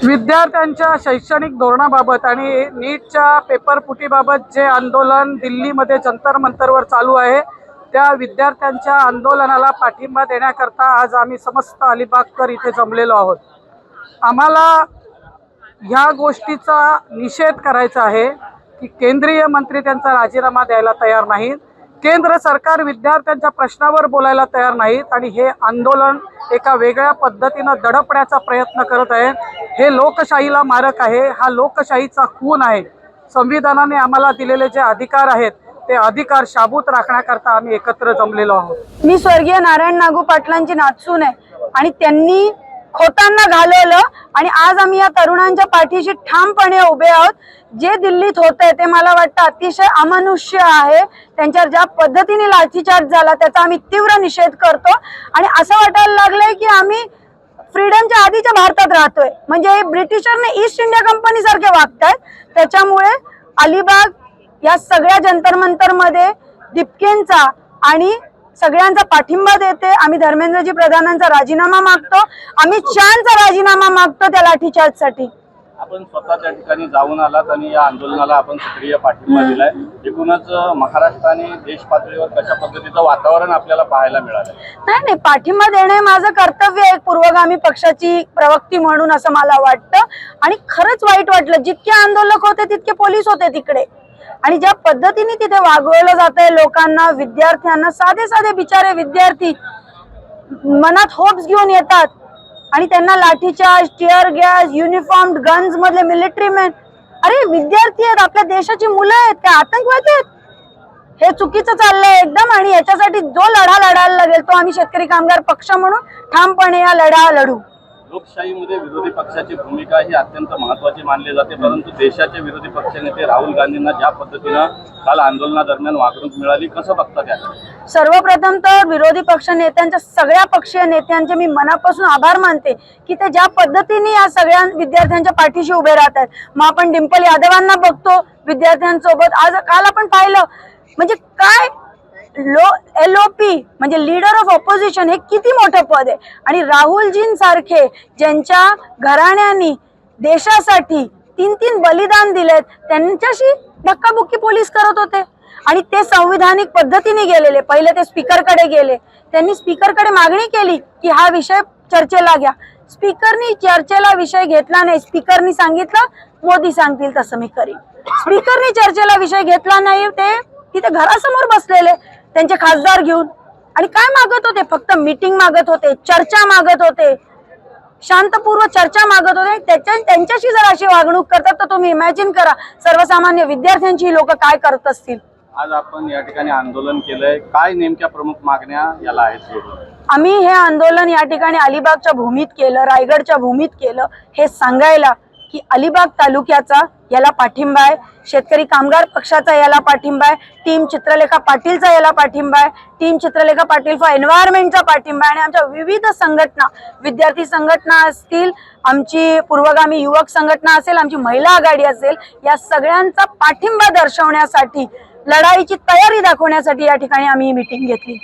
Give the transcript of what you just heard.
विद्यार्थ्यांच्या शैक्षणिक धोरणाबाबत आणि नीटच्या पेपर फुटीबाबत जे आंदोलन दिल्लीमध्ये जंतर मंतरवर चालू आहे, त्या विद्यार्थ्यांच्या आंदोलनाला पाठिंबा देण्याकरता आज आम्ही समस्त अलिबागकर इथे जमलेलो आहोत। आम्हाला ह्या गोष्टीचा निषेध करायचा आहे की केंद्रीय मंत्री त्यांचा राजीनामा द्यायला तयार नाहीत, केंद्र सरकार विद्यार्थ्यांच्या प्रश्नावर बोलायला तयार नाहीत आणि हे आंदोलन एका वेगळ्या पद्धतीने दडपण्याचा प्रयत्न करत आहे। हे लोकशाहीला मारक आहे, हा लोकशाहीचा खून आहे। संविधानाने आम्हाला दिलेले जे अधिकार आहेत ते अधिकार शाबूत राखण्याकरता आम्ही एकत्र जमलेलो आहोत। मी स्वर्गीय नारायण नागू पाटलांची नातसून आहे आणि त्यांनी खोटांना घालवलं आणि आज आम्ही या तरुणांच्या पाठीशी ठामपणे उभे आहोत। जे दिल्लीत होतंय ते मला वाटतं अतिशय अमानुष्य आहे। त्यांच्यावर ज्या पद्धतीने लाठीचार्ज झाला त्याचा आम्ही तीव्र निषेध करतो आणि असं वाटायला लागलंय की आम्ही फ्रीडमच्या आधीच्या भारतात राहतोय, म्हणजे ब्रिटिशांनी ईस्ट इंडिया कंपनी सारखे वागतायत। त्याच्यामुळे अलिबाग या सगळ्या जंतर मंतर मध्ये दिपकेंचा आणि सगळ्यांचा पाठिंबा देते। आम्ही धर्मेंद्रजी प्रधानांचा राजीनामा मागतो, अमित शहांचा राजीनामा मागतो त्या लाठीचार्जसाठी। आपण स्वतः त्या ठिकाणी जाऊन आलात आणि या आंदोलनाला आपण सक्रिय पाठिंबा दिलाय। एकूणच महाराष्ट्र आणि देश पातळीवर कशा पद्धतीचं वातावरण आपल्याला पाहायला मिळालं? नाही, पाठिंबा देणे माझं कर्तव्य आहे पूर्वगामी पक्षाची प्रवक्ती म्हणून, असं मला वाटतं। आणि खरंच वाईट वाटलं, जितके आंदोलक होते तितके पोलीस होते तिकडे आणि ज्या पद्धतीने तिथे वागवलं जातंय लोकांना, विद्यार्थ्यांना, साधे साधे बिचारे विद्यार्थी मनात होप्स घेऊन येतात आणि त्यांना lathi charge, tear gas, uniform, guns मधले मिलिटरी मॅन, अरे विद्यार्थी आहेत, आपल्या देशाची मुलं आहेत, काय आतंकवादी आहेत? हे चुकीचं चाललंय एकदम आणि याच्यासाठी जो लढा लढायला लागेल तो आम्ही शेतकरी कामगार पक्ष म्हणून ठामपणे या लढा लढू। लोकशाहीमध्ये विरोधी पक्षाची भूमिका ही अत्यंत महत्त्वाची मानली जाते, परंतु देशाचे विरोधी पक्षनेते राहुल गांधींना ज्या पद्धतीनं काल आंदोलनादरम्यान वागणूक मिळाली, कसं बघता त्याकडे? सर्वप्रथम तर विरोधी पक्ष नेत्यांच्या, सगळ्या पक्षीय नेत्यांचे मी मनापासून आभार मानते की ते ज्या पद्धतीने या सगळ्या विद्यार्थ्यांच्या पाठीशी उभे राहत आहेत। मग आपण डिंपल यादवांना बघतो विद्यार्थ्यांसोबत, आज काल आपण पाहिलं म्हणजे काय LOP म्हणजे लीडर ऑफ ऑपोजिशन, हे किती मोठं पद आहे। आणि राहुलजींसारखे ज्यांच्या घराण्यांनी देशासाठी 3-3 बलिदान दिलेत, त्यांच्याशी धक्काबुक्की पोलीस करत होते आणि ते संविधानिक पद्धतीने गेलेले। पहिले ते स्पीकरकडे गेले, त्यांनी स्पीकरकडे मागणी केली की हा विषय चर्चेला घ्या। स्पीकरनी चर्चेला विषय घेतला नाही, स्पीकरनी सांगितलं मोदी सांगतील तसं मी करीन। स्पीकरनी चर्चेला विषय घेतला नाही, ते तिथे घरासमोर बसलेले त्यांचे खासदार घेऊन आणि काय मागत होते? फक्त मीटिंग मागत होते, चर्चा मागत होते, शांतपूर्व चर्चा मागत होते। त्यांच्याशी जर अशी वागणूक करतात तर तुम्ही इमॅजिन करा सर्वसामान्य विद्यार्थ्यांची लोक काय करत असतील। आज आपण या ठिकाणी आंदोलन केलंय, काय नेमक्या प्रमुख मागण्या याला आहेत? आम्ही हे आंदोलन या ठिकाणी अलिबागच्या भूमीत केलं, रायगडच्या भूमीत केलं, हे सांगायला की अलिबाग तालुक्याचा याला पाठिंबा आहे, शेतकरी कामगार पक्षाचा याला पाठिंबा आहे, टीम चित्रलेखा पाटीलचा याला पाठिंबा आहे, टीम चित्रलेखा पाटील फॉर एन्व्हायरमेंटचा पाठिंबा आहे आणि आमच्या विविध संघटना, विद्यार्थी संघटना असतील, आमची पूर्वगामी युवक संघटना असेल, आमची महिला आघाडी असेल, या सगळ्यांचा पाठिंबा दर्शवण्यासाठी, लढाईची तयारी दाखवण्यासाठी या ठिकाणी आम्ही मीटिंग घेतली।